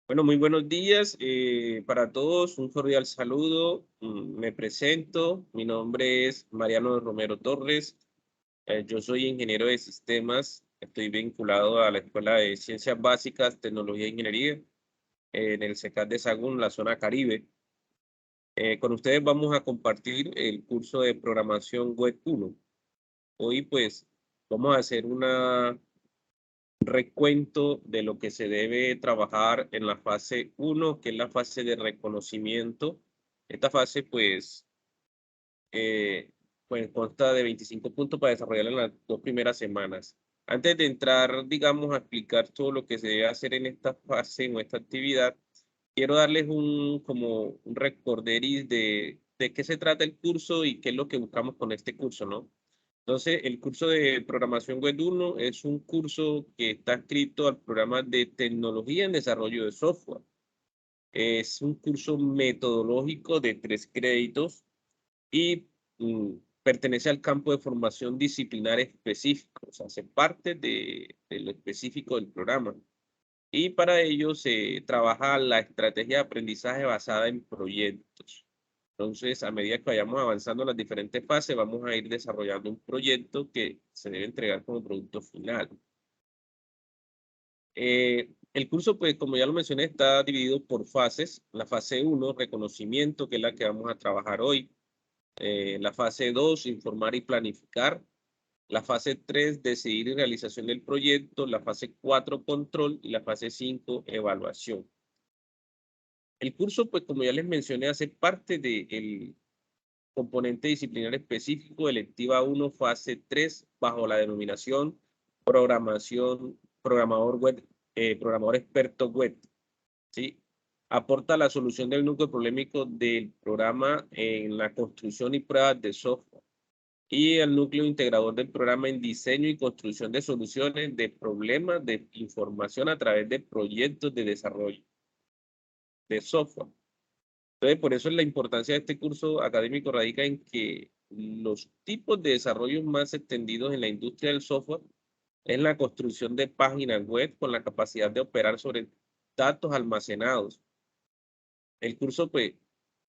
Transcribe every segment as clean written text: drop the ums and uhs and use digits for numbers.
Bueno, muy buenos días para todos. Un cordial saludo. Me presento. Mi nombre es Mariano Romero Torres. Yo soy ingeniero de sistemas. Estoy vinculado a la Escuela de Ciencias Básicas, Tecnología e Ingeniería en el CECAT de Sagún, la zona Caribe. Con ustedes vamos a compartir el curso de programación web 1. Hoy pues vamos a hacer una recuento de lo que se debe trabajar en la fase 1, que es la fase de reconocimiento. Esta fase, pues consta de 25 puntos para desarrollar en las 2 primeras semanas. Antes de entrar, digamos, a explicar todo lo que se debe hacer en esta fase o esta actividad, quiero darles como un recorderis de qué se trata el curso y qué es lo que buscamos con este curso, ¿no? Entonces, el curso de programación web 1 es un curso que está escrito al programa de tecnología en desarrollo de software. Es un curso metodológico de 3 créditos y pertenece al campo de formación disciplinar específico, o sea, hace parte de lo específico del programa. Y para ello se trabaja la estrategia de aprendizaje basada en proyectos. Entonces, a medida que vayamos avanzando en las diferentes fases, vamos a ir desarrollando un proyecto que se debe entregar como producto final. El curso, pues, como ya lo mencioné, está dividido por fases. La fase 1, reconocimiento, que es la que vamos a trabajar hoy. La fase 2, informar y planificar. La fase 3, decidir y realización del proyecto. La fase 4, control. Y la fase 5, evaluación. El curso, pues, como ya les mencioné, hace parte del componente disciplinar específico, electiva 1, fase 3, bajo la denominación programación, programador experto web, ¿sí? Aporta la solución del núcleo problemático del programa en la construcción y pruebas de software y el núcleo integrador del programa en diseño y construcción de soluciones de problemas de información a través de proyectos de desarrollo de software. Entonces, por eso la importancia de este curso académico radica en que los tipos de desarrollos más extendidos en la industria del software es la construcción de páginas web con la capacidad de operar sobre datos almacenados. El curso pues,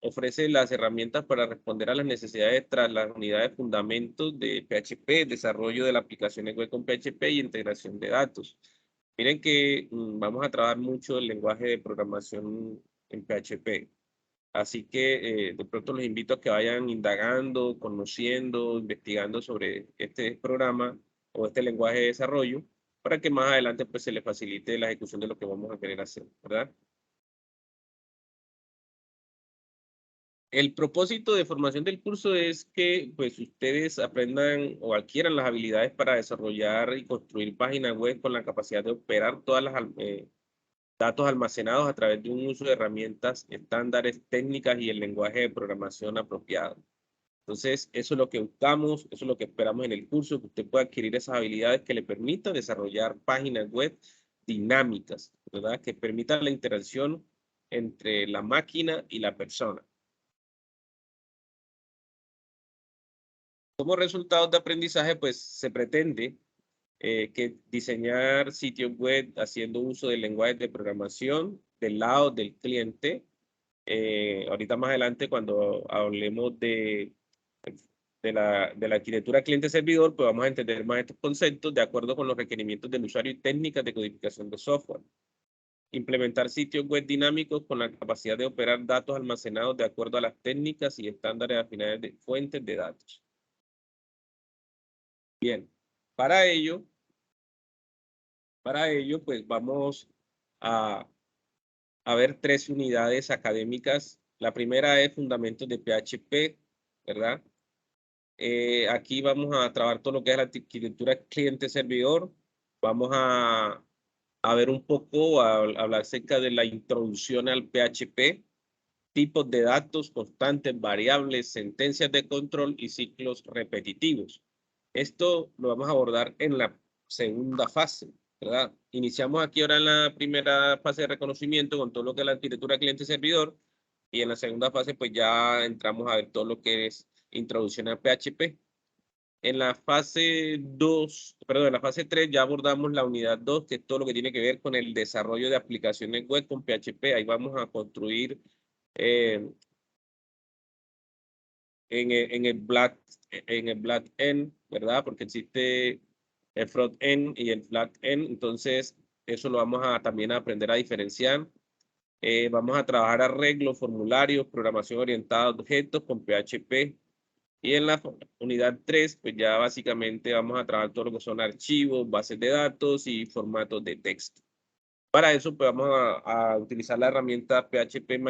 ofrece las herramientas para responder a las necesidades tras las unidades de fundamentos de PHP, desarrollo de las aplicaciones web con PHP y integración de datos. Miren que vamos a trabajar mucho el lenguaje de programación en PHP. Así que de pronto los invito a que vayan indagando, conociendo, investigando sobre este programa o este lenguaje de desarrollo para que más adelante pues se les facilite la ejecución de lo que vamos a querer hacer, ¿verdad? El propósito de formación del curso es que pues ustedes aprendan o adquieran las habilidades para desarrollar y construir páginas web con la capacidad de operar todas las datos almacenados a través de un uso de herramientas estándares técnicas y el lenguaje de programación apropiado. Entonces, eso es lo que buscamos, eso es lo que esperamos en el curso, que usted pueda adquirir esas habilidades que le permitan desarrollar páginas web dinámicas, ¿verdad? Que permitan la interacción entre la máquina y la persona. Como resultado de aprendizaje, pues se pretende que diseñar sitios web haciendo uso del lenguaje de programación del lado del cliente. Ahorita más adelante, cuando hablemos de la arquitectura cliente-servidor, pues vamos a entender más estos conceptos de acuerdo con los requerimientos del usuario y técnicas de codificación de software. Implementar sitios web dinámicos con la capacidad de operar datos almacenados de acuerdo a las técnicas y estándares afinados de fuentes de datos. Bien, para ello, pues vamos a, a ver 3 unidades académicas. La primera es Fundamentos de PHP, ¿verdad? Aquí vamos a trabajar todo lo que es la arquitectura cliente-servidor. Vamos a ver un poco, a hablar acerca de la introducción al PHP, tipos de datos, constantes, variables, sentencias de control y ciclos repetitivos. Esto lo vamos a abordar en la segunda fase, ¿verdad? Iniciamos aquí ahora en la primera fase de reconocimiento con todo lo que es la arquitectura cliente-servidor y en la segunda fase pues ya entramos a ver todo lo que es introducción al PHP. En la fase 2, perdón, en la fase 3 ya abordamos la unidad 2, que es todo lo que tiene que ver con el desarrollo de aplicaciones web con PHP. Ahí vamos a construir eh, en el back end, ¿verdad? Porque existe el front end y el back end, entonces eso lo vamos a también a aprender a diferenciar. Vamos a trabajar arreglos, formularios, programación orientada a objetos con PHP. Y en la unidad 3, pues ya básicamente vamos a trabajar todo lo que son archivos, bases de datos y formatos de texto. Para eso, pues vamos a utilizar la herramienta PHP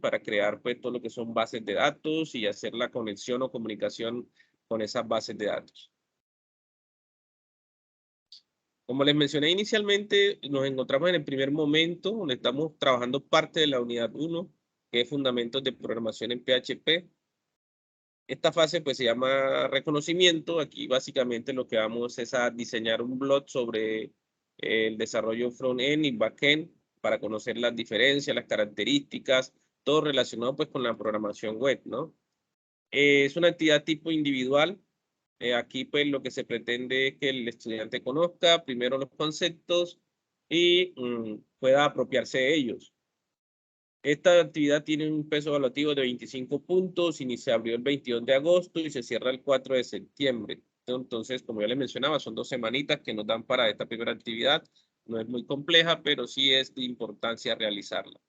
para crear pues todo lo que son bases de datos y hacer la conexión o comunicación con esas bases de datos. Como les mencioné inicialmente, nos encontramos en el primer momento donde estamos trabajando parte de la unidad 1, que es fundamentos de programación en PHP. Esta fase pues se llama reconocimiento. Aquí básicamente lo que vamos es a diseñar un blog sobre el desarrollo front-end y back-end para conocer las diferencias, las características, todo relacionado pues con la programación web, ¿no? Es una actividad tipo individual. Aquí pues lo que se pretende es que el estudiante conozca primero los conceptos y pueda apropiarse de ellos. Esta actividad tiene un peso evaluativo de 25 puntos y se abrió el 22 de agosto y se cierra el 4 de septiembre. Entonces, como ya les mencionaba, son 2 semanitas que nos dan para esta primera actividad. No es muy compleja, pero sí es de importancia realizarla.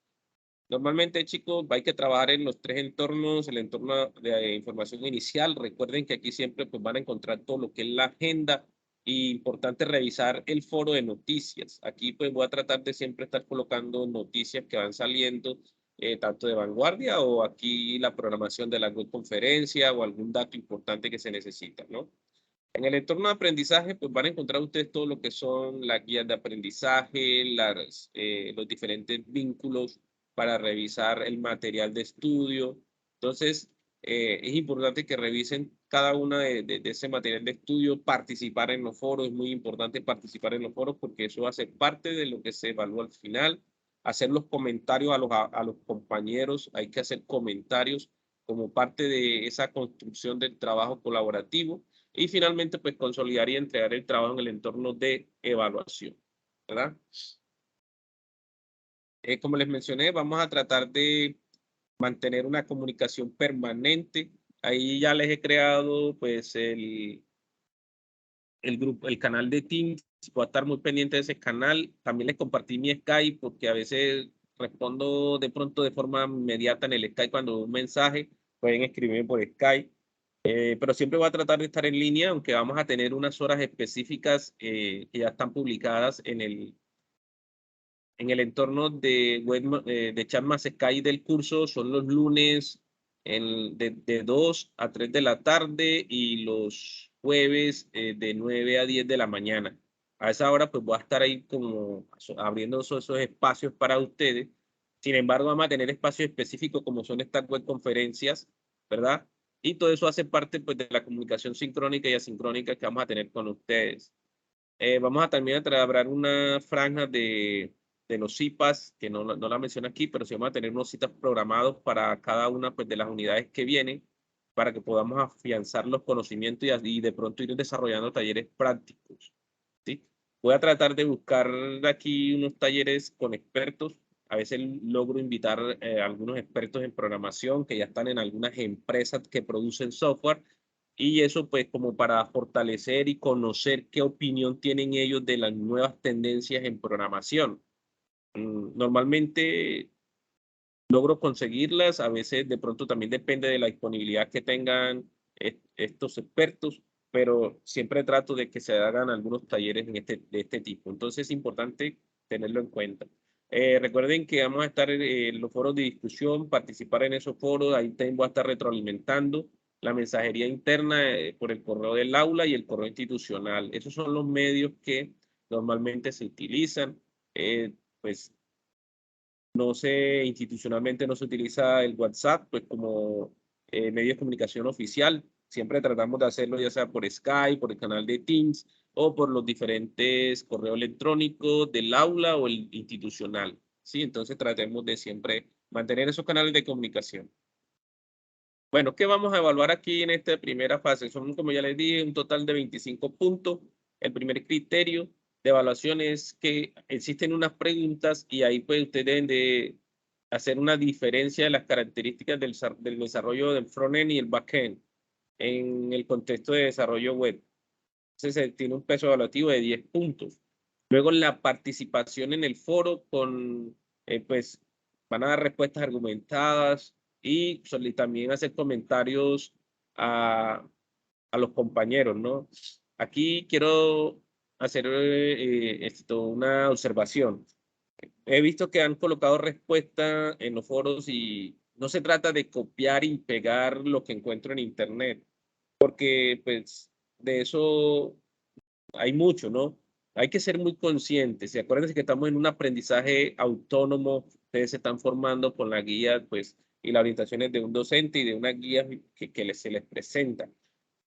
Normalmente, chicos, hay que trabajar en los 3 entornos, el entorno de información inicial. Recuerden que aquí siempre pues, van a encontrar todo lo que es la agenda y importante revisar el foro de noticias. Aquí pues voy a tratar de siempre estar colocando noticias que van saliendo, tanto de vanguardia o aquí la programación de la web conferencia o algún dato importante que se necesita, ¿no? En el entorno de aprendizaje, pues van a encontrar ustedes todo lo que son las guías de aprendizaje, los diferentes vínculos para revisar el material de estudio. Entonces, es importante que revisen cada una de ese material de estudio, participar en los foros, es muy importante participar en los foros porque eso hace parte de lo que se evalúa al final. Hacer los comentarios a los compañeros, hay que hacer comentarios como parte de esa construcción del trabajo colaborativo y finalmente, pues consolidar y entregar el trabajo en el entorno de evaluación, ¿verdad? Como les mencioné, vamos a tratar de mantener una comunicación permanente. Ahí ya les he creado, pues, el grupo, el canal de Teams. Voy a estar muy pendiente de ese canal. También les compartí mi Skype porque a veces respondo de pronto de forma inmediata en el Skype cuando un mensaje. Pueden escribirme por Skype. Pero siempre voy a tratar de estar en línea, aunque vamos a tener unas horas específicas que ya están publicadas en el entorno de Chat más Sky del curso. Son los lunes de 2 a 3 de la tarde y los jueves de 9 a 10 de la mañana. A esa hora pues voy a estar ahí como abriendo esos espacios para ustedes. Sin embargo, vamos a tener espacios específicos como son estas web conferencias, ¿verdad? Y todo eso hace parte pues, de la comunicación sincrónica y asincrónica que vamos a tener con ustedes. Vamos a también a trabajar una franja de los CIPAS, que no la menciono aquí, pero sí vamos a tener unos citas programados para cada una pues, de las unidades que vienen, para que podamos afianzar los conocimientos y de pronto ir desarrollando talleres prácticos. ¿Sí? Voy a tratar de buscar aquí unos talleres con expertos. A veces logro invitar a algunos expertos en programación que ya están en algunas empresas que producen software y eso pues como para fortalecer y conocer qué opinión tienen ellos de las nuevas tendencias en programación. Normalmente logro conseguirlas, a veces de pronto también depende de la disponibilidad que tengan estos expertos, pero siempre trato de que se hagan algunos talleres de este tipo. Entonces es importante tenerlo en cuenta. Recuerden que vamos a estar en los foros de discusión, participar en esos foros, ahí también voy a estar retroalimentando la mensajería interna por el correo del aula y el correo institucional. Esos son los medios que normalmente se utilizan. Pues no se, institucionalmente no se utiliza el WhatsApp pues como medio de comunicación oficial. Siempre tratamos de hacerlo ya sea por Skype, por el canal de Teams o por los diferentes correos electrónicos del aula o el institucional. ¿Sí? Entonces tratemos de siempre mantener esos canales de comunicación. Bueno, ¿qué vamos a evaluar aquí en esta primera fase? Son, como ya les dije, un total de 25 puntos. El primer criterio de evaluación es que existen unas preguntas y ahí pues ustedes deben de hacer una diferencia de las características del desarrollo del frontend y el backend en el contexto de desarrollo web. Entonces, tiene un peso evaluativo de 10 puntos. Luego, la participación en el foro pues, van a dar respuestas argumentadas y también hacer comentarios a los compañeros, ¿no? Aquí quiero hacer una observación. He visto que han colocado respuestas en los foros y no se trata de copiar y pegar lo que encuentro en internet, porque pues de eso hay mucho, ¿no? Hay que ser muy conscientes y acuérdense que estamos en un aprendizaje autónomo, ustedes se están formando con la guía, pues, y las orientaciones de un docente y de una guía se les presenta.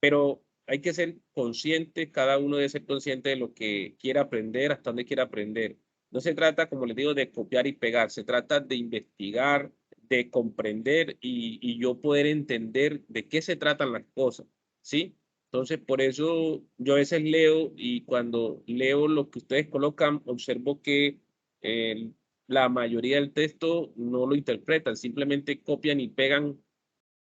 Pero hay que ser conscientes, cada uno debe ser consciente de lo que quiere aprender, hasta dónde quiere aprender. No se trata, como les digo, de copiar y pegar, se trata de investigar, de comprender y yo poder entender de qué se tratan las cosas, ¿sí? Entonces, por eso yo a veces leo y cuando leo lo que ustedes colocan, observo que eh, la mayoría del texto no lo interpretan, simplemente copian y pegan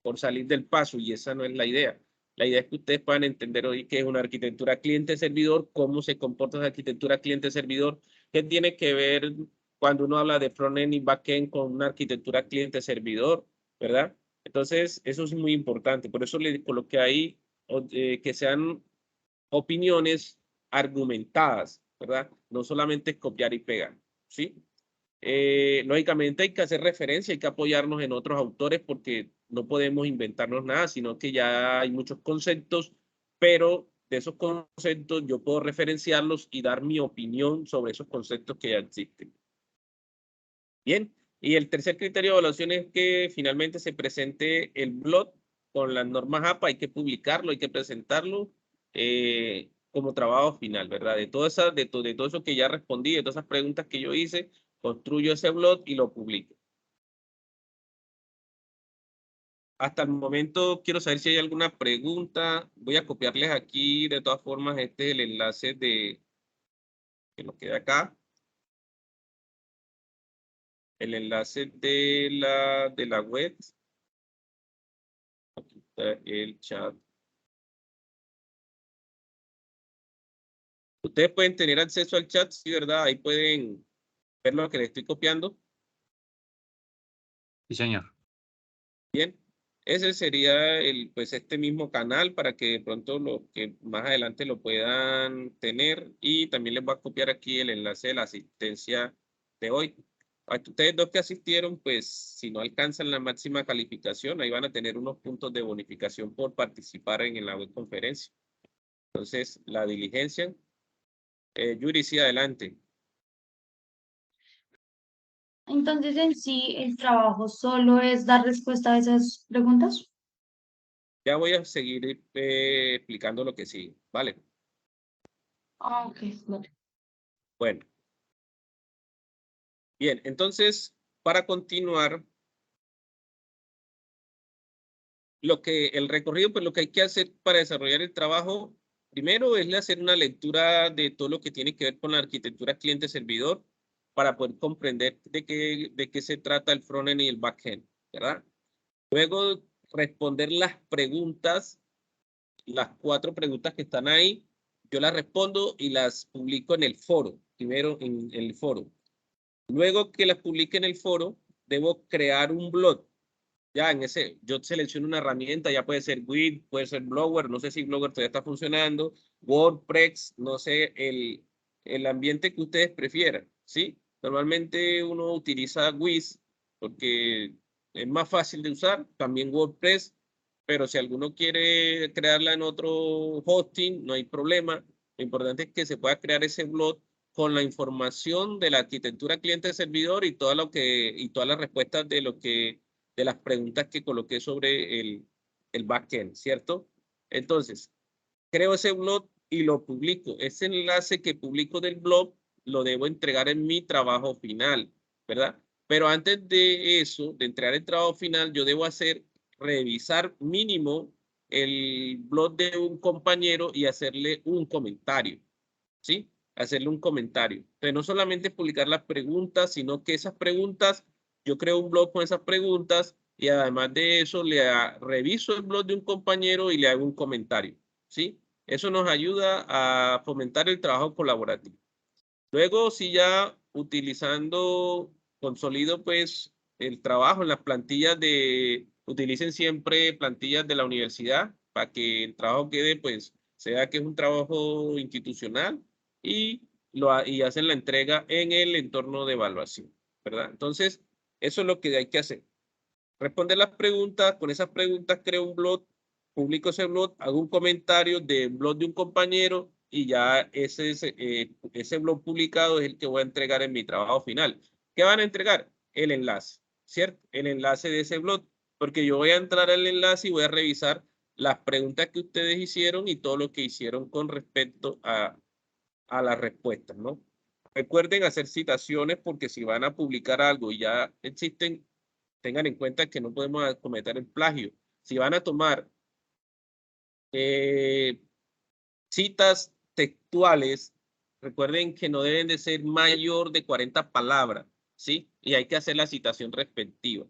por salir del paso y esa no es la idea. La idea es que ustedes puedan entender hoy qué es una arquitectura cliente-servidor, cómo se comporta esa arquitectura cliente-servidor, qué tiene que ver cuando uno habla de front-end y back-end con una arquitectura cliente-servidor, ¿verdad? Entonces, eso es muy importante. Por eso le coloqué ahí que sean opiniones argumentadas, ¿verdad? No solamente copiar y pegar, ¿sí? Lógicamente hay que hacer referencia, hay que apoyarnos en otros autores porque no podemos inventarnos nada, sino que ya hay muchos conceptos, pero de esos conceptos yo puedo referenciarlos y dar mi opinión sobre esos conceptos que ya existen. Bien, y el tercer criterio de evaluación es que finalmente se presente el blog con las normas APA, hay que publicarlo, hay que presentarlo como trabajo final, ¿verdad? De todo eso que ya respondí, de todas esas preguntas que yo hice, construyo ese blog y lo publico. Hasta el momento quiero saber si hay alguna pregunta. Voy a copiarles aquí, de todas formas, este es el enlace que nos queda acá. El enlace de la web. Aquí está el chat. Ustedes pueden tener acceso al chat, sí, ¿verdad? Ahí pueden ver lo que les estoy copiando. Sí, señor. Bien, ese sería pues este mismo canal para que de pronto los que más adelante lo puedan tener y también les voy a copiar aquí el enlace de la asistencia de hoy. A ustedes dos que asistieron, pues si no alcanzan la máxima calificación, ahí van a tener unos puntos de bonificación por participar en la web conferencia. Entonces, la diligencia. Yuri, sí, adelante. Entonces, en sí, el trabajo solo es dar respuesta a esas preguntas. Ya voy a seguir explicando lo que sigue, ¿vale? Ah, ok, vale. Bueno, bien, entonces, para continuar, el recorrido, pues lo que hay que hacer para desarrollar el trabajo, primero es hacer una lectura de todo lo que tiene que ver con la arquitectura cliente-servidor para poder comprender de qué se trata el frontend y el backend, ¿verdad? Luego, responder las preguntas, las 4 preguntas que están ahí, yo las respondo y las publico en el foro, primero en el foro. Luego que las publique en el foro, debo crear un blog. Ya en ese, yo selecciono una herramienta, ya puede ser Wix, puede ser Blogger, no sé si Blogger todavía está funcionando, WordPress, no sé, el ambiente que ustedes prefieran, ¿sí? Normalmente uno utiliza Wix porque es más fácil de usar, también WordPress, pero si alguno quiere crearla en otro hosting, no hay problema. Lo importante es que se pueda crear ese blog con la información de la arquitectura cliente-servidor y todas las respuestas de las preguntas que coloqué sobre el backend, ¿cierto? Entonces, creo ese blog y lo publico. Ese enlace que publico del blog lo debo entregar en mi trabajo final, ¿verdad? Pero antes de eso, de entregar el trabajo final, yo debo hacer revisar mínimo el blog de un compañero y hacerle un comentario, ¿sí? Hacerle un comentario. Entonces, no solamente publicar las preguntas, sino que esas preguntas, yo creo un blog con esas preguntas y además de eso reviso el blog de un compañero y le hago un comentario, ¿sí? Eso nos ayuda a fomentar el trabajo colaborativo. Luego, si ya utilizando, consolido pues el trabajo en las plantillas utilicen siempre plantillas de la universidad para que el trabajo quede pues, sea que es un trabajo institucional y hacen la entrega en el entorno de evaluación, ¿verdad? Entonces, eso es lo que hay que hacer. Responder las preguntas, con esas preguntas creo un blog, publico ese blog, hago un comentario del blog de un compañero y ya ese blog publicado es el que voy a entregar en mi trabajo final. ¿Qué van a entregar? El enlace, ¿cierto? El enlace de ese blog, porque yo voy a entrar al enlace y voy a revisar las preguntas que ustedes hicieron y todo lo que hicieron con respecto a las respuestas, ¿no? Recuerden hacer citaciones porque si van a publicar algo y ya existen, tengan en cuenta que no podemos cometer el plagio. Si van a tomar citas textuales, recuerden que no deben de ser mayor de 40 palabras, ¿sí? Y hay que hacer la citación respectiva.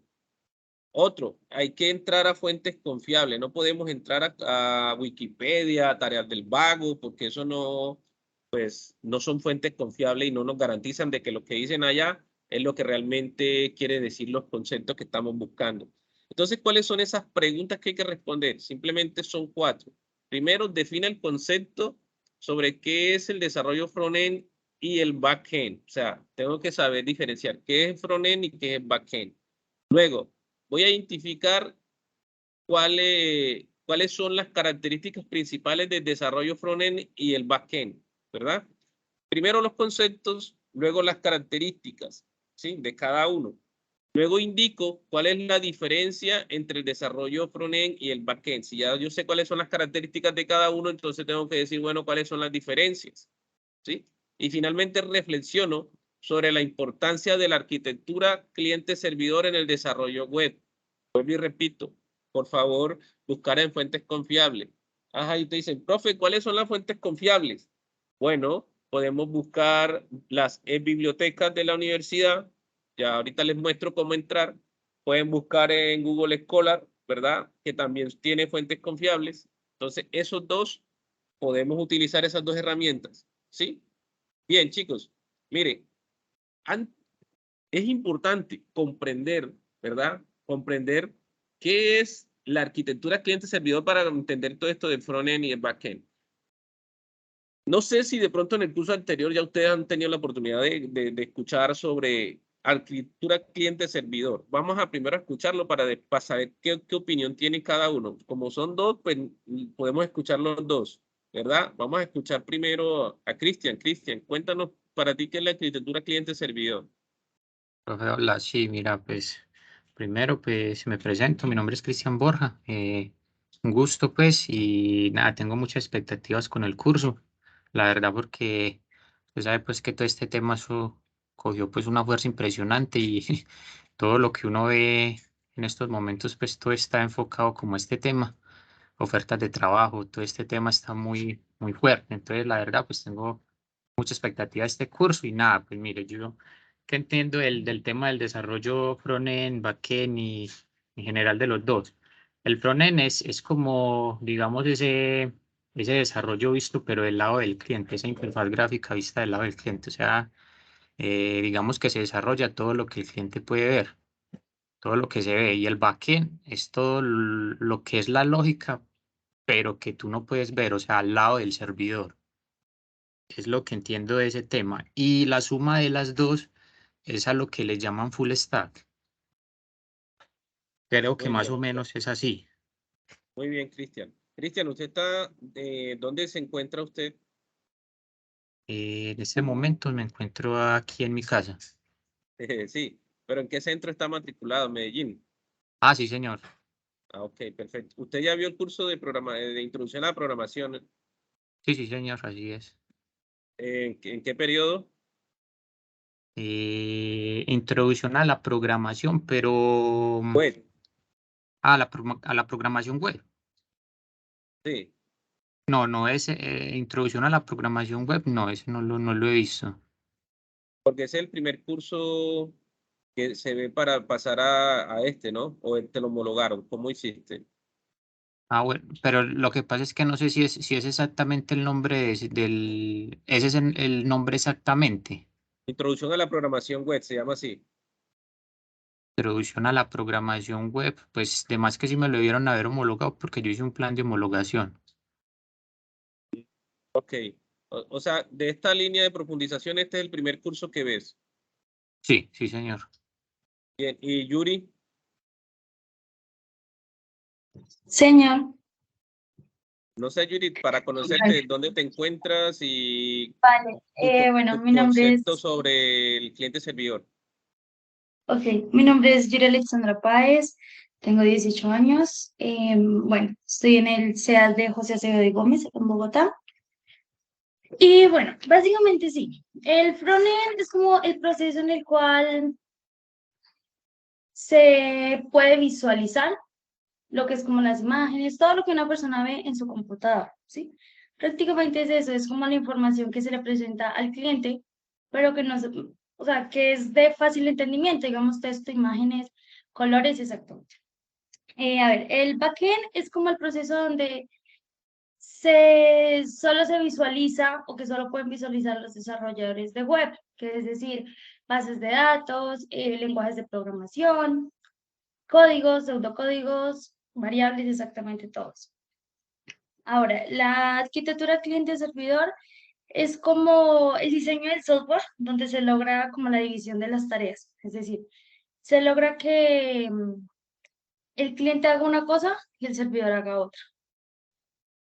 Otro, hay que entrar a fuentes confiables. No podemos entrar a Wikipedia, a Tareas del Vago, porque eso no, pues, no son fuentes confiables y no nos garantizan de que lo que dicen allá es lo que realmente quiere decir los conceptos que estamos buscando. Entonces, ¿cuáles son esas preguntas que hay que responder? Simplemente son 4. Primero, define el concepto sobre qué es el desarrollo front-end y el back-end. O sea, tengo que saber diferenciar qué es front-end y qué es back-end. Luego, voy a identificar cuáles son las características principales del desarrollo front-end y el back-end, ¿verdad? Primero los conceptos, luego las características, ¿sí? De cada uno. Luego indico cuál es la diferencia entre el desarrollo front-end y el back-end. Si ya yo sé cuáles son las características de cada uno, entonces tengo que decir, bueno, cuáles son las diferencias, ¿sí? Y finalmente reflexiono sobre la importancia de la arquitectura cliente-servidor en el desarrollo web. Vuelvo y repito, por favor, buscar en fuentes confiables. Ajá, y te dicen, profe, ¿cuáles son las fuentes confiables? Bueno, podemos buscar las bibliotecas de la universidad. Ya ahorita les muestro cómo entrar. Pueden buscar en Google Scholar, ¿verdad? Que también tiene fuentes confiables. Entonces, podemos utilizar esas dos herramientas, ¿sí? Bien, chicos, mire, es importante comprender, ¿verdad? Comprender qué es la arquitectura cliente-servidor para entender todo esto del front-end y el back-end. No sé si de pronto en el curso anterior ya ustedes han tenido la oportunidad de escuchar sobre arquitectura cliente-servidor. Vamos a primero escucharlo para saber qué opinión tiene cada uno. Como son dos, pues podemos escuchar los dos, ¿verdad? Vamos a escuchar primero a Cristian. Cristian, cuéntanos para ti qué es la arquitectura cliente-servidor. Profe, hola, sí, mira, pues primero pues me presento, mi nombre es Cristian Borja, un gusto pues y nada, tengo muchas expectativas con el curso, la verdad porque usted sabe pues que todo este tema eso cogió pues una fuerza impresionante y todo lo que uno ve en estos momentos pues todo está enfocado como a este tema, ofertas de trabajo, todo este tema está muy fuerte, entonces la verdad pues tengo mucha expectativa de este curso y nada, pues mire, yo que entiendo del tema del desarrollo frontend, backend y en general de los dos. El frontend es como, digamos, ese desarrollo visto, pero del lado del cliente, esa interfaz gráfica vista del lado del cliente. O sea, digamos que se desarrolla todo lo que el cliente puede ver, todo lo que se ve. Y el backend es todo lo que es la lógica, pero que tú no puedes ver, o sea, al lado del servidor. Es lo que entiendo de ese tema. Y la suma de las dos es a lo que le llaman full stack. Creo que Muy más o bien. menos es así. Muy bien, Cristian. Cristian, ¿usted está, dónde se encuentra usted? En este momento me encuentro aquí en mi casa. Sí, pero ¿en qué centro está matriculado? Medellín. Ah, sí, señor. Ah, ok, perfecto. ¿Usted ya vio el curso de introducción a la programación? Sí, sí, señor, así es. En qué periodo? Introducción a la programación, pero Bueno. a la programación web. Sí, No, es introducción a la programación web, no, ese no lo he visto. porque ese es el primer curso que se ve para pasar a este, ¿no? O te lo homologaron. ¿Cómo hiciste? Ah, bueno, pero lo que pasa es que no sé si es exactamente el nombre ese es el nombre exactamente. Introducción a la programación web, se llama así. Introducción a la programación web, pues de más que si me lo dieron haber homologado porque yo hice un plan de homologación. Ok. O sea, de esta línea de profundización, este es el primer curso que ves. Sí, sí, señor. Bien, y Yuri, Señor, no sé, Yuri, para conocerte, ¿dónde te encuentras y vale. Bueno, tu mi nombre concepto es, sobre el cliente servidor? mi nombre es Yuri Alexandra Páez, tengo 18 años. Bueno, estoy en el CEAS de José Acevedo y Gómez, en Bogotá. Y bueno, básicamente sí, el frontend es como el proceso en el cual se puede visualizar lo que es como las imágenes, todo lo que una persona ve en su computador, ¿sí? Prácticamente es eso, es como la información que se le presenta al cliente, pero que no se, o sea, que es de fácil entendimiento, digamos, texto, imágenes, colores, exactamente. A ver, el backend es como el proceso donde solo se visualiza o que solo pueden visualizar los desarrolladores de web, que es decir, bases de datos, lenguajes de programación, códigos, pseudocódigos, variables, exactamente todos. Ahora, la arquitectura cliente-servidor es como el diseño del software, donde se logra como la división de las tareas. Es decir, se logra que el cliente haga una cosa y el servidor haga otra.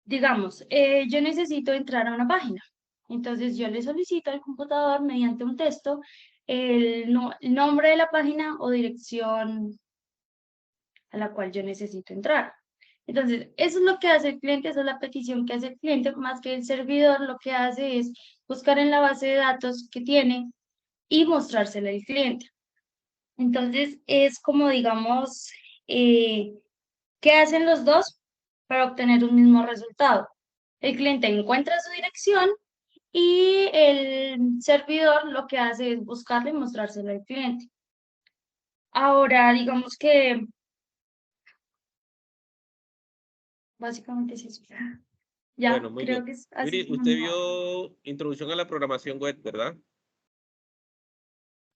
Digamos, yo necesito entrar a una página. Entonces yo le solicito al computador mediante un texto el nombre de la página o dirección a la cual yo necesito entrar. Entonces, eso es lo que hace el cliente, esa es la petición que hace el cliente, más que el servidor lo que hace es buscar en la base de datos que tiene y mostrársela al cliente. Entonces, es como, digamos, ¿qué hacen los dos para obtener un mismo resultado? El cliente encuentra su dirección y el servidor lo que hace es buscarla y mostrársela al cliente. Ahora, digamos que básicamente es eso. Bueno, Ya, muy creo bien. que es así Yuri, como usted no. vio Introducción a la programación web, ¿verdad?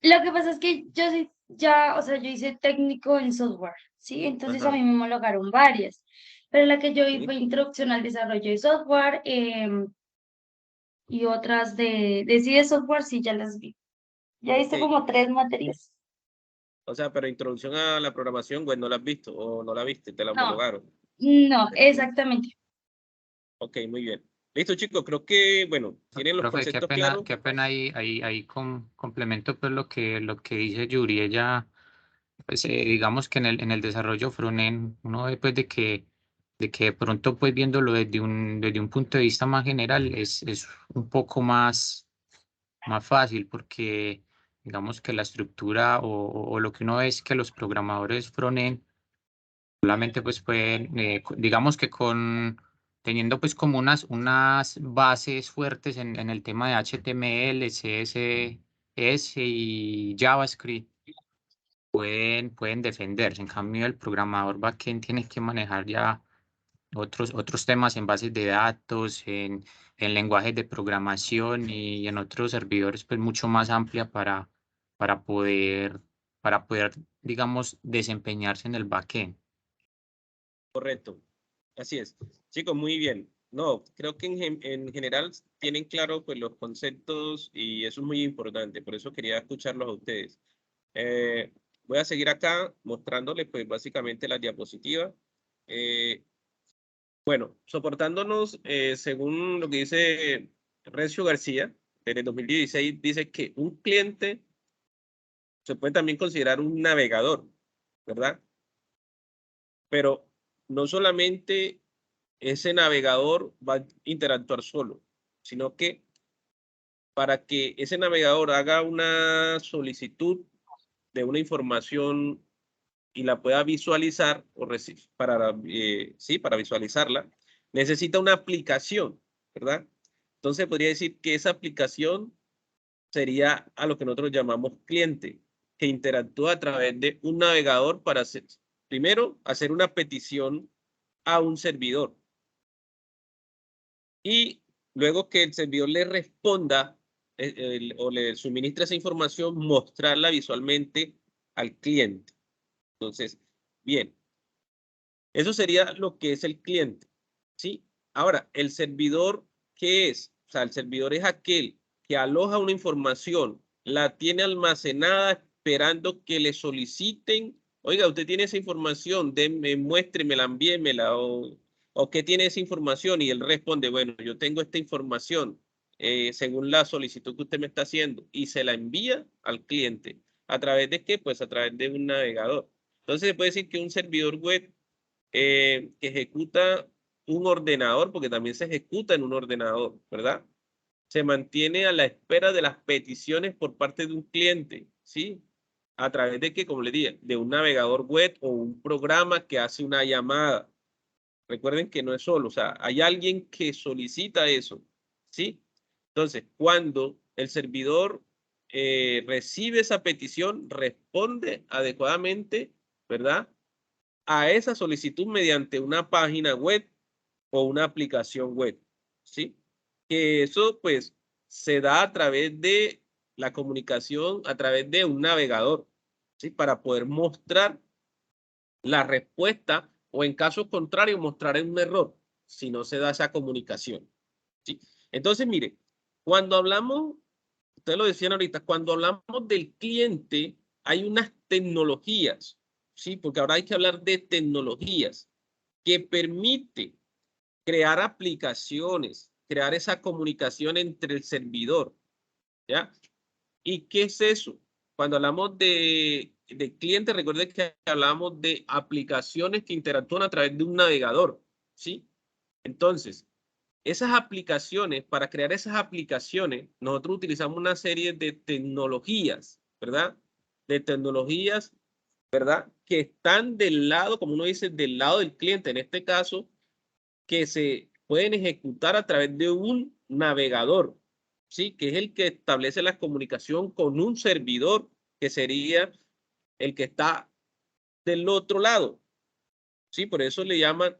Lo que pasa es que yo sí, ya, o sea, yo hice técnico en software, ¿sí? Entonces a Ajá. mí me homologaron varias, pero la que yo vi Sí. fue introducción al desarrollo de software y otras de sí de software, sí, ya las vi. Ya Ok. hice como 3 materias. O sea, pero Introducción a la programación web no la has visto o no la viste, te la No, homologaron. no, exactamente. Ok, muy bien. Listo, chicos, creo que, bueno, tienen los Profe, conceptos claros. qué pena ahí complemento pues lo que dice Yuri. Ella, pues digamos que en el desarrollo frontend, uno ve pues de que de pronto pues viéndolo desde un punto de vista más general es un poco más fácil porque digamos que la estructura o lo que uno ve es que los programadores frontend solamente pues pueden, digamos que teniendo pues como unas bases fuertes en el tema de HTML, CSS y JavaScript, pueden defenderse. En cambio, el programador backend tiene que manejar ya otros temas en bases de datos, en lenguajes de programación y en otros servidores pues mucho más amplia para poder, para poder, digamos, desempeñarse en el backend. Correcto. Así es. Chicos, muy bien. No, creo que en general tienen claro pues, los conceptos y eso es muy importante. Por eso quería escucharlos a ustedes. Voy a seguir acá mostrándoles pues básicamente las diapositivas. Bueno, soportándonos, según lo que dice Recio García, en el 2016, dice que un cliente se puede también considerar un navegador, ¿verdad? Pero no solamente ese navegador va a interactuar solo, sino que para que ese navegador haga una solicitud de una información y la pueda visualizar o para visualizarla, necesita una aplicación, ¿verdad? Entonces podría decir que esa aplicación sería a lo que nosotros llamamos cliente, que interactúa a través de un navegador para hacer, primero, hacer una petición a un servidor. Y luego que el servidor le responda o le suministre esa información, mostrarla visualmente al cliente. Entonces, bien, eso sería lo que es el cliente, ¿sí? Ahora, el servidor, ¿qué es? O sea, el servidor es aquel que aloja una información, la tiene almacenada esperando que le soliciten, oiga, usted tiene esa información, denme, muéstremela, envíemela, o qué tiene esa información, y él responde, bueno, yo tengo esta información según la solicitud que usted me está haciendo, y se la envía al cliente. ¿A través de qué? Pues a través de un navegador. Entonces se puede decir que un servidor web que ejecuta un ordenador, porque también se ejecuta en un ordenador, ¿verdad? Se mantiene a la espera de las peticiones por parte de un cliente, ¿sí? A través de que, como le dije, de un navegador web o un programa que hace una llamada. Recuerden que no es solo, o sea, hay alguien que solicita eso, ¿sí? Entonces, cuando el servidor recibe esa petición, responde adecuadamente, ¿verdad? A esa solicitud mediante una página web o una aplicación web, ¿sí? Que eso, pues, se da a través de la comunicación, a través de un navegador, ¿sí? Para poder mostrar la respuesta o en caso contrario mostrar un error si no se da esa comunicación, ¿sí? Entonces, mire, cuando hablamos, ustedes lo decían ahorita, cuando hablamos del cliente hay unas tecnologías, ¿sí? Porque ahora hay que hablar de tecnologías que permite crear aplicaciones, crear esa comunicación entre el servidor, ¿ya? ¿Y qué es eso? Cuando hablamos de clientes, recuerden que hablamos de aplicaciones que interactúan a través de un navegador, ¿sí? Entonces, esas aplicaciones, para crear esas aplicaciones, nosotros utilizamos una serie de tecnologías, ¿verdad? De tecnologías, ¿verdad? Que están del lado, como uno dice, del lado del cliente. En este caso, que se pueden ejecutar a través de un navegador, ¿sí? Que es el que establece la comunicación con un servidor, que sería el que está del otro lado, ¿sí? Por eso le llaman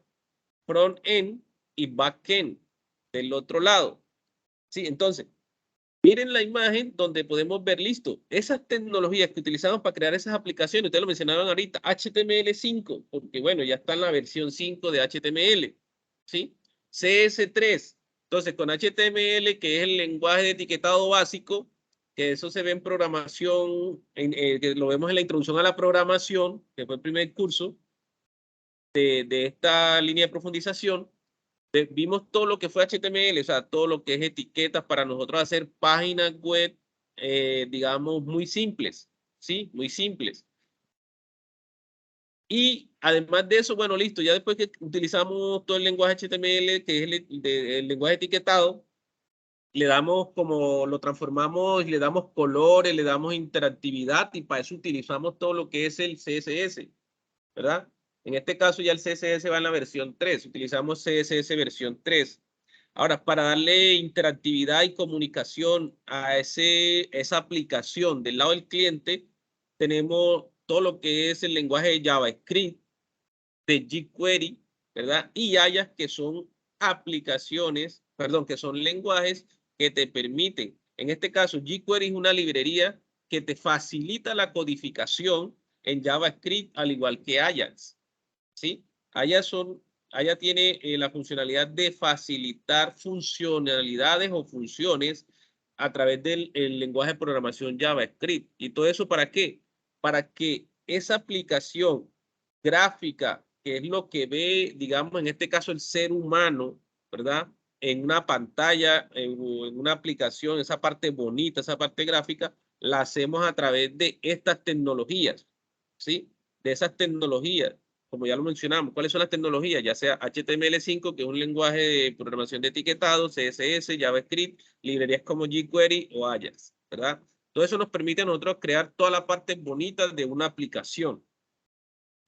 front-end y back-end, del otro lado, ¿sí? Entonces, miren la imagen donde podemos ver, listo, esas tecnologías que utilizamos para crear esas aplicaciones, ustedes lo mencionaron ahorita, HTML5, porque bueno, ya está en la versión 5 de HTML, ¿sí? CS3, entonces con HTML, que es el lenguaje de etiquetado básico, que eso se ve en programación, que lo vemos en la introducción a la programación, que fue el primer curso de esta línea de profundización. Vimos todo lo que fue HTML, o sea, todo lo que es etiquetas para nosotros hacer páginas web, digamos, muy simples, ¿sí? Muy simples. Y además de eso, bueno, listo, ya después que utilizamos todo el lenguaje HTML, que es el lenguaje etiquetado, le damos como, lo transformamos, le damos colores, le damos interactividad y para eso utilizamos todo lo que es el CSS, ¿verdad? En este caso ya el CSS va en la versión 3, utilizamos CSS versión 3. Ahora, para darle interactividad y comunicación a esa aplicación del lado del cliente, tenemos todo lo que es el lenguaje de JavaScript, de jQuery, ¿verdad? Y Ajax, que son aplicaciones, perdón, que son lenguajes que te permiten. En este caso, jQuery es una librería que te facilita la codificación en JavaScript, al igual que Ajax, ¿sí? Ajax tiene la funcionalidad de facilitar funcionalidades o funciones a través del lenguaje de programación JavaScript. ¿Y todo eso para qué? Para que esa aplicación gráfica, que es lo que ve, digamos, en este caso el ser humano, ¿verdad? En una pantalla, en una aplicación, esa parte bonita, esa parte gráfica, la hacemos a través de estas tecnologías, ¿sí? De esas tecnologías, como ya lo mencionamos. ¿Cuáles son las tecnologías? Ya sea HTML5, que es un lenguaje de programación de etiquetado, CSS, JavaScript, librerías como jQuery o Ajax, ¿verdad? Todo eso nos permite a nosotros crear toda la parte bonita de una aplicación.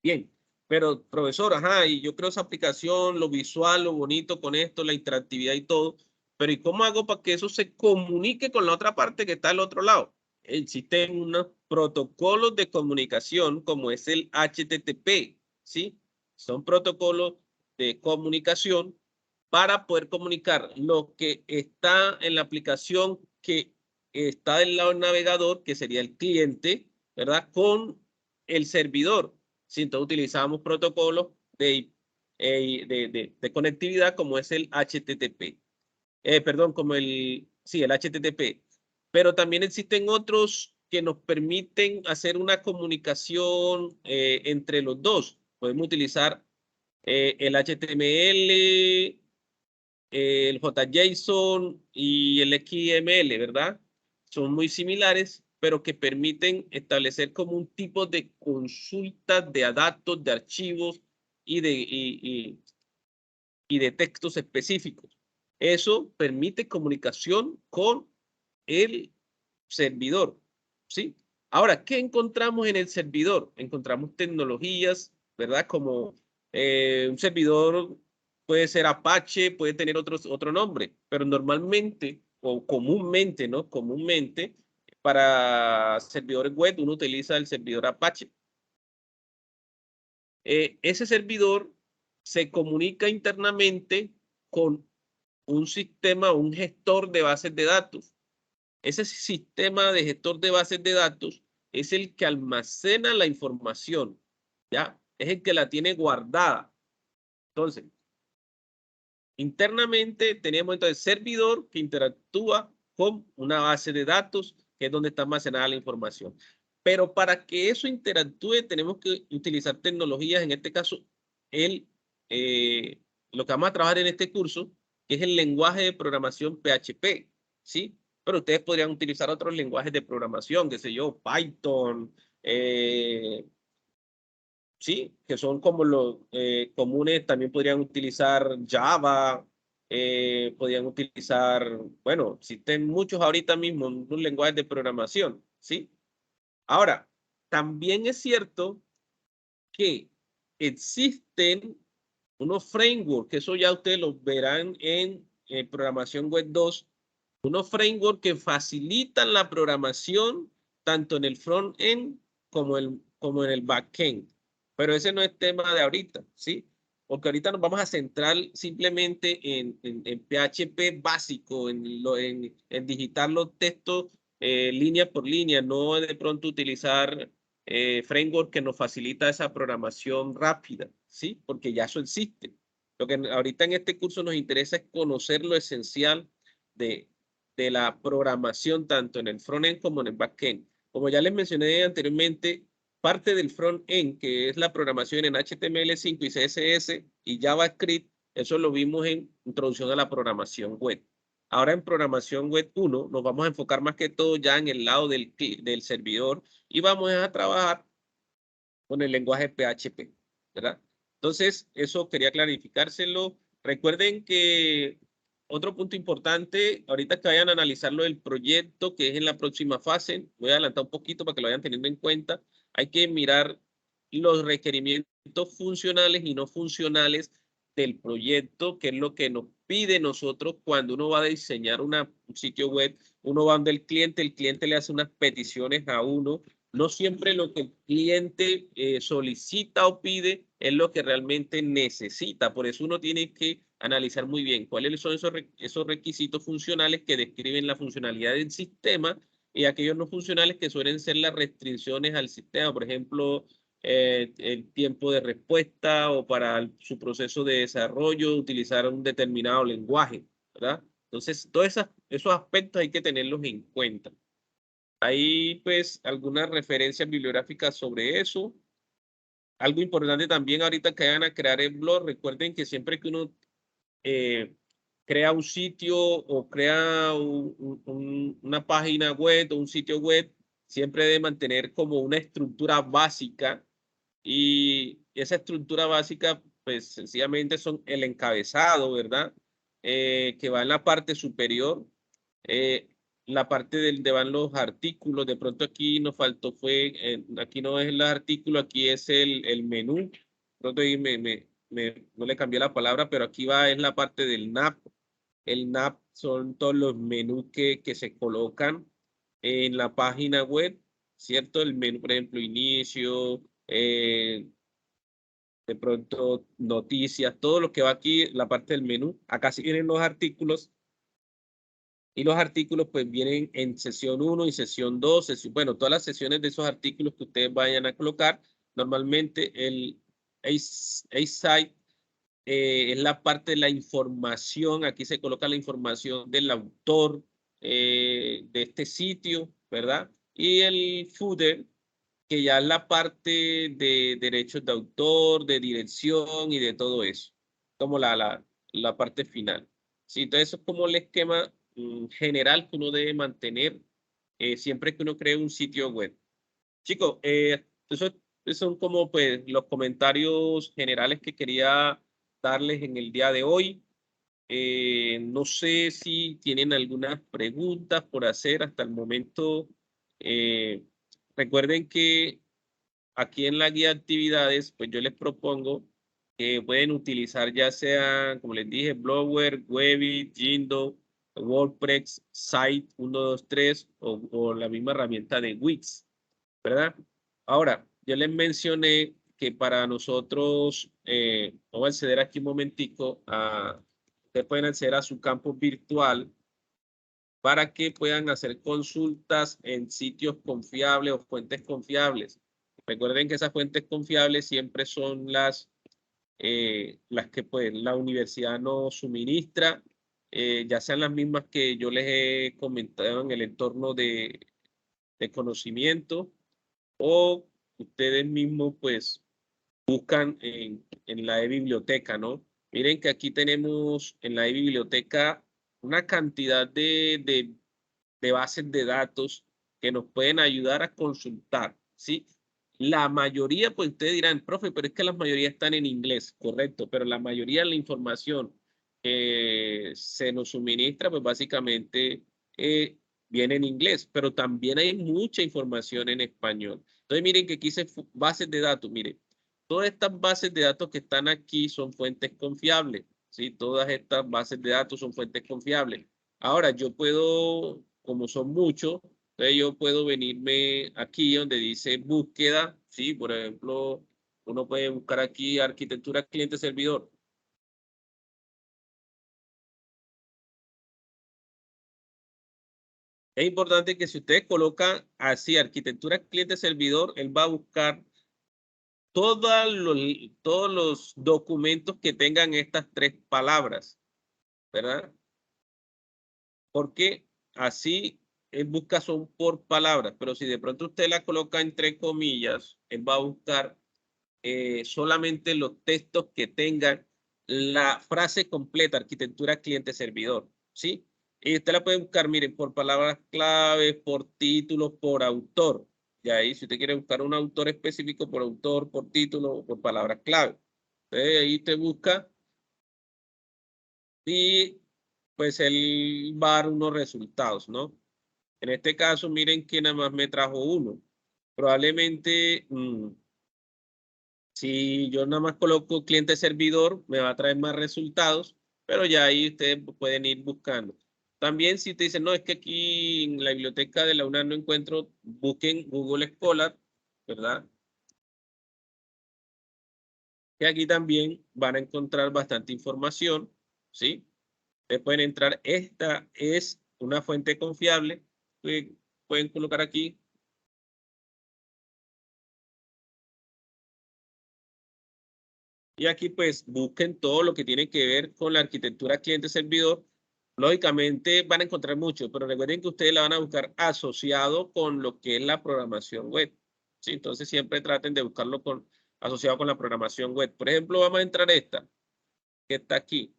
Bien, pero profesor, ajá, y yo creo esa aplicación, lo visual, lo bonito con esto, la interactividad y todo, pero ¿y cómo hago para que eso se comunique con la otra parte que está al otro lado? Existen unos protocolos de comunicación como es el HTTP, ¿sí? Son protocolos de comunicación para poder comunicar lo que está en la aplicación que está del lado del navegador, que sería el cliente, ¿verdad? Con el servidor. Si entonces utilizamos protocolos de conectividad como es el HTTP. Perdón, como sí, el HTTP. Pero también existen otros que nos permiten hacer una comunicación entre los dos. Podemos utilizar el HTML, el JSON y el XML, ¿verdad? Son muy similares, pero que permiten establecer como un tipo de consulta de datos, de archivos y de textos específicos. Eso permite comunicación con el servidor, ¿sí? Ahora, ¿qué encontramos en el servidor? Encontramos tecnologías, ¿verdad? Como un servidor puede ser Apache, puede tener otro nombre, pero normalmente o comúnmente, ¿no? Comúnmente para servidores web uno utiliza el servidor Apache. Ese servidor se comunica internamente con un sistema, un gestor de bases de datos. Ese sistema de gestor de bases de datos es el que almacena la información, ¿ya? Es el que la tiene guardada. Entonces, internamente tenemos entonces servidor que interactúa con una base de datos, que es donde está almacenada la información. Pero para que eso interactúe, tenemos que utilizar tecnologías, en este caso, lo que vamos a trabajar en este curso, que es el lenguaje de programación PHP, ¿sí? Pero ustedes podrían utilizar otros lenguajes de programación, qué sé yo, Python, sí, que son como los comunes, también podrían utilizar Java, podrían utilizar, bueno, existen muchos ahorita mismo, unos lenguajes de programación, ¿sí? Ahora, también es cierto que existen unos frameworks, que eso ya ustedes lo verán en programación web 2, unos frameworks que facilitan la programación tanto en el front-end como en el back-end. Pero ese no es tema de ahorita, ¿sí? Porque ahorita nos vamos a centrar simplemente en PHP básico, en digitar los textos línea por línea, no de pronto utilizar framework que nos facilita esa programación rápida, ¿sí? Porque ya eso existe. Lo que ahorita en este curso nos interesa es conocer lo esencial de la programación tanto en el front-end como en el back-end. Como ya les mencioné anteriormente, parte del front-end, que es la programación en HTML5 y CSS y JavaScript, eso lo vimos en Introducción a la Programación Web. Ahora en Programación Web 1 nos vamos a enfocar más que todo ya en el lado del servidor y vamos a trabajar con el lenguaje PHP, ¿verdad? Entonces, eso quería clarificárselo. Recuerden que otro punto importante, ahorita que vayan a analizar lo del proyecto, que es en la próxima fase, voy a adelantar un poquito para que lo vayan teniendo en cuenta, hay que mirar los requerimientos funcionales y no funcionales del proyecto, que es lo que nos pide nosotros cuando uno va a diseñar un sitio web, uno va donde el cliente le hace unas peticiones a uno, no siempre lo que el cliente solicita o pide es lo que realmente necesita. Por eso uno tiene que analizar muy bien cuáles son esos requisitos funcionales que describen la funcionalidad del sistema y aquellos no funcionales que suelen ser las restricciones al sistema. Por ejemplo, el tiempo de respuesta o para su proceso de desarrollo utilizar un determinado lenguaje, ¿verdad? Entonces, todos esos aspectos hay que tenerlos en cuenta. Hay pues algunas referencias bibliográficas sobre eso. Algo importante también ahorita que vayan a crear el blog, recuerden que siempre que uno crea un sitio o crea una página web o un sitio web, siempre debe mantener como una estructura básica y esa estructura básica pues sencillamente son el encabezado, ¿verdad? Que va en la parte superior. la parte donde van los artículos. De pronto aquí nos faltó, aquí no es el artículo, aquí es el menú. De pronto ahí no le cambié la palabra, pero aquí es la parte del NAP. El NAP son todos los menús que se colocan en la página web, ¿cierto? El menú, por ejemplo, inicio, de pronto noticias, todo lo que va aquí, la parte del menú. Acá sí vienen los artículos. Y los artículos pues vienen en sesión 1 y sesión 2, bueno, todas las sesiones de esos artículos que ustedes vayan a colocar. Normalmente el A-Site es la parte de la información. Aquí se coloca la información del autor de este sitio, ¿verdad? Y el footer, que ya es la parte de derechos de autor, de dirección y de todo eso, como la parte final. Sí, entonces eso es como el esquema general que uno debe mantener siempre que uno cree un sitio web. Chicos, esos son como pues los comentarios generales que quería darles en el día de hoy. No sé si tienen algunas preguntas por hacer hasta el momento. Recuerden que aquí en la guía de actividades, pues yo les propongo que pueden utilizar ya sea, como les dije, Blower, Webby, Jindo, WordPress, Site 123 o la misma herramienta de Wix, ¿verdad? Ahora, yo les mencioné que para nosotros, vamos a acceder aquí un momentico, ustedes pueden acceder a su campus virtual para que puedan hacer consultas en sitios confiables o fuentes confiables. Recuerden que esas fuentes confiables siempre son las que pues, la universidad nos suministra, ya sean las mismas que yo les he comentado en el entorno de conocimiento, o ustedes mismos pues buscan en la e-biblioteca, ¿no? Miren que aquí tenemos en la e-biblioteca una cantidad de bases de datos que nos pueden ayudar a consultar, ¿sí? La mayoría, pues ustedes dirán, profe, pero es que la mayoría están en inglés, correcto, pero la mayoría de la información que se nos suministra, pues básicamente viene en inglés, pero también hay mucha información en español. Entonces, miren que aquí dice bases de datos, miren, todas estas bases de datos que están aquí son fuentes confiables, ¿sí? Todas estas bases de datos son fuentes confiables. Ahora, yo puedo, como son muchos, entonces yo puedo venirme aquí donde dice búsqueda, ¿sí? Por ejemplo, uno puede buscar aquí arquitectura cliente-servidor. Es importante que si ustedes colocan así arquitectura cliente-servidor, él va a buscar todos los documentos que tengan estas tres palabras, ¿verdad? Porque así él busca son por palabras, pero si de pronto usted la coloca entre comillas, él va a buscar solamente los textos que tengan la frase completa, arquitectura cliente-servidor, ¿sí? Y usted la puede buscar, miren, por palabras clave, por título, por autor. Y ahí, si usted quiere buscar un autor específico, por autor, por título o por palabras clave. Entonces, ahí usted busca y pues él va a dar unos resultados, ¿no? En este caso, miren que nada más me trajo uno. Probablemente, si yo nada más coloco cliente servidor, me va a traer más resultados, pero ya ahí ustedes pueden ir buscando. También si te dicen, no, es que aquí en la biblioteca de la UNAM no encuentro, busquen Google Scholar, ¿verdad? Que aquí también van a encontrar bastante información, ¿sí? Ustedes pueden entrar, esta es una fuente confiable, pueden colocar aquí. Y aquí pues busquen todo lo que tiene que ver con la arquitectura cliente-servidor. Lógicamente van a encontrar mucho, pero recuerden que ustedes la van a buscar asociado con lo que es la programación web. ¿Sí? Entonces siempre traten de buscarlo asociado con la programación web. Por ejemplo, vamos a entrar esta, que está aquí.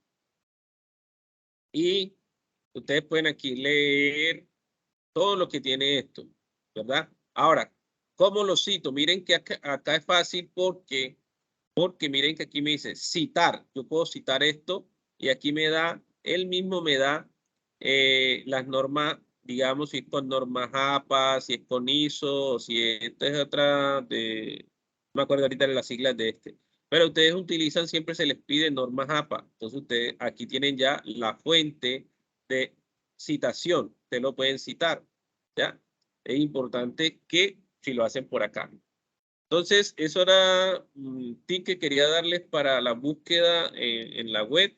Y ustedes pueden aquí leer todo lo que tiene esto, ¿verdad? Ahora, ¿cómo lo cito? Miren que acá es fácil porque miren que aquí me dice citar. Yo puedo citar esto y aquí me da, él mismo me da las normas digamos, si es con normas APA, si es con ISO, o si esta es otra de, no me acuerdo ahorita de las siglas de este. Pero ustedes utilizan, siempre se les pide normas APA. Entonces ustedes aquí tienen ya la fuente de citación. Ustedes lo pueden citar, ¿ya? Es importante que si lo hacen por acá. Entonces, eso era un tip que quería darles para la búsqueda en la web.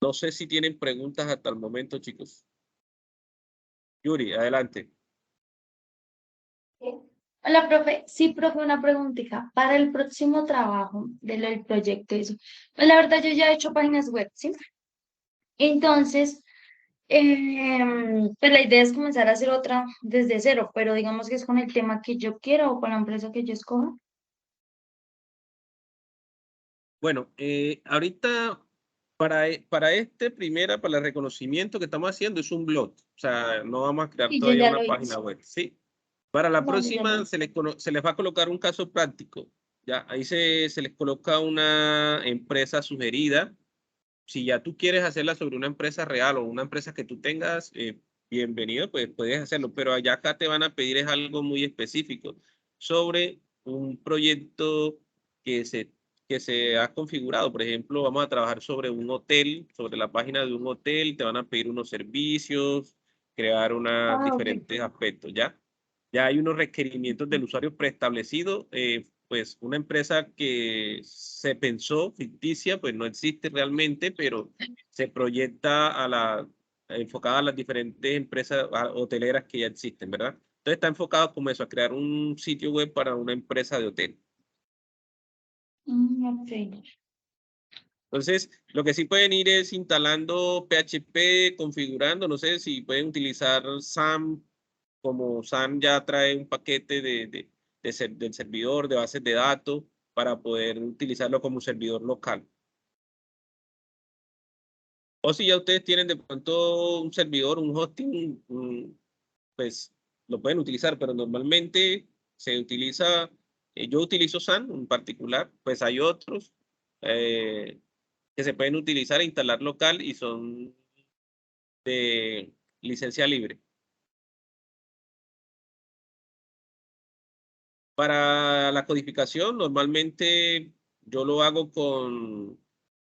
No sé si tienen preguntas hasta el momento, chicos. Yuri, adelante. Hola, profe. Sí, profe, una preguntita. Para el próximo trabajo del proyecto, eso. Pues la verdad, yo ya he hecho páginas web, ¿sí? Entonces, pues la idea es comenzar a hacer otra desde cero, pero digamos que es con el tema que yo quiero o con la empresa que yo escoja. Bueno, ahorita para para el reconocimiento que estamos haciendo es un blog. O sea, no vamos a crear Y yo todavía ya una lo página hice. web, ¿sí? Para la No, yo ya lo próxima hice. se les va a colocar un caso práctico. Ya, ahí se les coloca una empresa sugerida. Si ya tú quieres hacerla sobre una empresa real o una empresa que tú tengas, bienvenido, pues puedes hacerlo. Pero allá acá te van a pedir es algo muy específico sobre un proyecto que se, que se ha configurado. Por ejemplo, vamos a trabajar sobre un hotel, sobre la página de un hotel, te van a pedir unos servicios, crear unos Ah, ok. diferentes aspectos, ¿ya? Ya hay unos requerimientos del usuario preestablecidos. Pues una empresa que se pensó ficticia, pues no existe realmente, pero se proyecta enfocada a las diferentes empresas hoteleras que ya existen, ¿verdad? Entonces está enfocado como eso, a crear un sitio web para una empresa de hotel. Ok. Entonces, lo que sí pueden ir es instalando PHP, configurando, no sé si pueden utilizar SAM, como SAM ya trae un paquete del servidor, de bases de datos, para poder utilizarlo como servidor local. O si ya ustedes tienen de pronto un servidor, un hosting, pues lo pueden utilizar, pero normalmente se utiliza, yo utilizo SAN en particular, pues hay otros que se pueden utilizar e instalar local y son de licencia libre. Para la codificación, normalmente yo lo hago con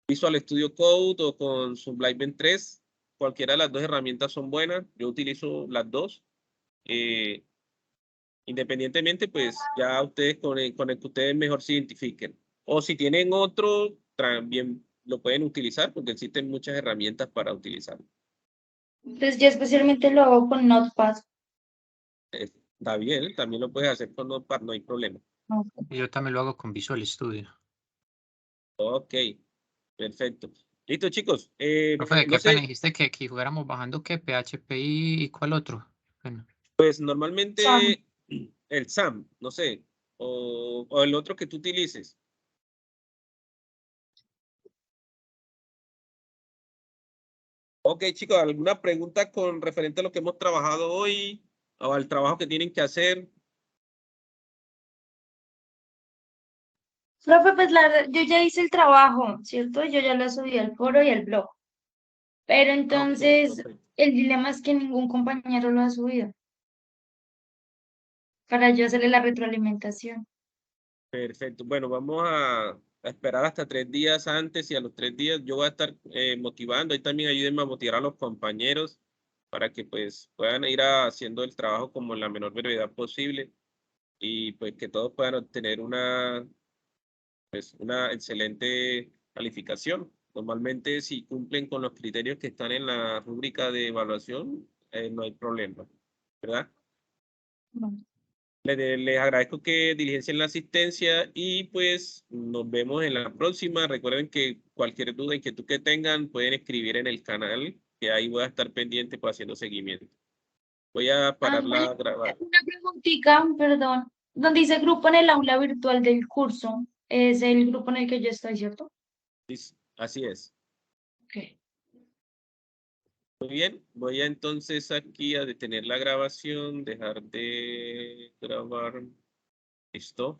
Visual Studio Code o con Sublime 3. Cualquiera de las dos herramientas son buenas. Yo utilizo las dos. Eh, Independientemente, pues ya ustedes con el que ustedes mejor se identifiquen. O si tienen otro, también lo pueden utilizar porque existen muchas herramientas para utilizarlo. Entonces, yo especialmente lo hago con Notepad. Está bien, también lo puedes hacer con Notepad, no hay problema. Ok. Yo también lo hago con Visual Studio. Ok, perfecto. Listo, chicos. Profe, No qué pena, sé, dijiste que fuéramos bajando qué, PHP y cuál otro. Bueno, pues Sam. normalmente el SAM, no sé, o el otro que tú utilices. Ok, chicos, ¿alguna pregunta con referente a lo que hemos trabajado hoy o al trabajo que tienen que hacer? Profe, pues la verdad, yo ya hice el trabajo, ¿cierto? Yo ya lo subí al foro y al blog. Pero Ah, ok, entonces, perfecto. el dilema es que ningún compañero lo ha subido para yo hacerle la retroalimentación. Perfecto. Bueno, vamos a esperar hasta 3 días antes y a los 3 días yo voy a estar motivando. Ahí también ayúdenme a motivar a los compañeros para que pues puedan ir haciendo el trabajo como en la menor brevedad posible y pues que todos puedan obtener una excelente calificación. Normalmente si cumplen con los criterios que están en la rúbrica de evaluación, no hay problema, ¿verdad? Bueno, Les agradezco que diligencien la asistencia y pues nos vemos en la próxima. Recuerden que cualquier duda, inquietud que tengan, pueden escribir en el canal, que ahí voy a estar pendiente para haciendo seguimiento. Voy a parar oye, la grabación. una preguntita, perdón. Donde dice grupo en el aula virtual del curso, es el grupo en el que yo estoy, ¿cierto? Así es. Ok. Muy bien, voy a entonces aquí a detener la grabación, dejar de grabar. Listo.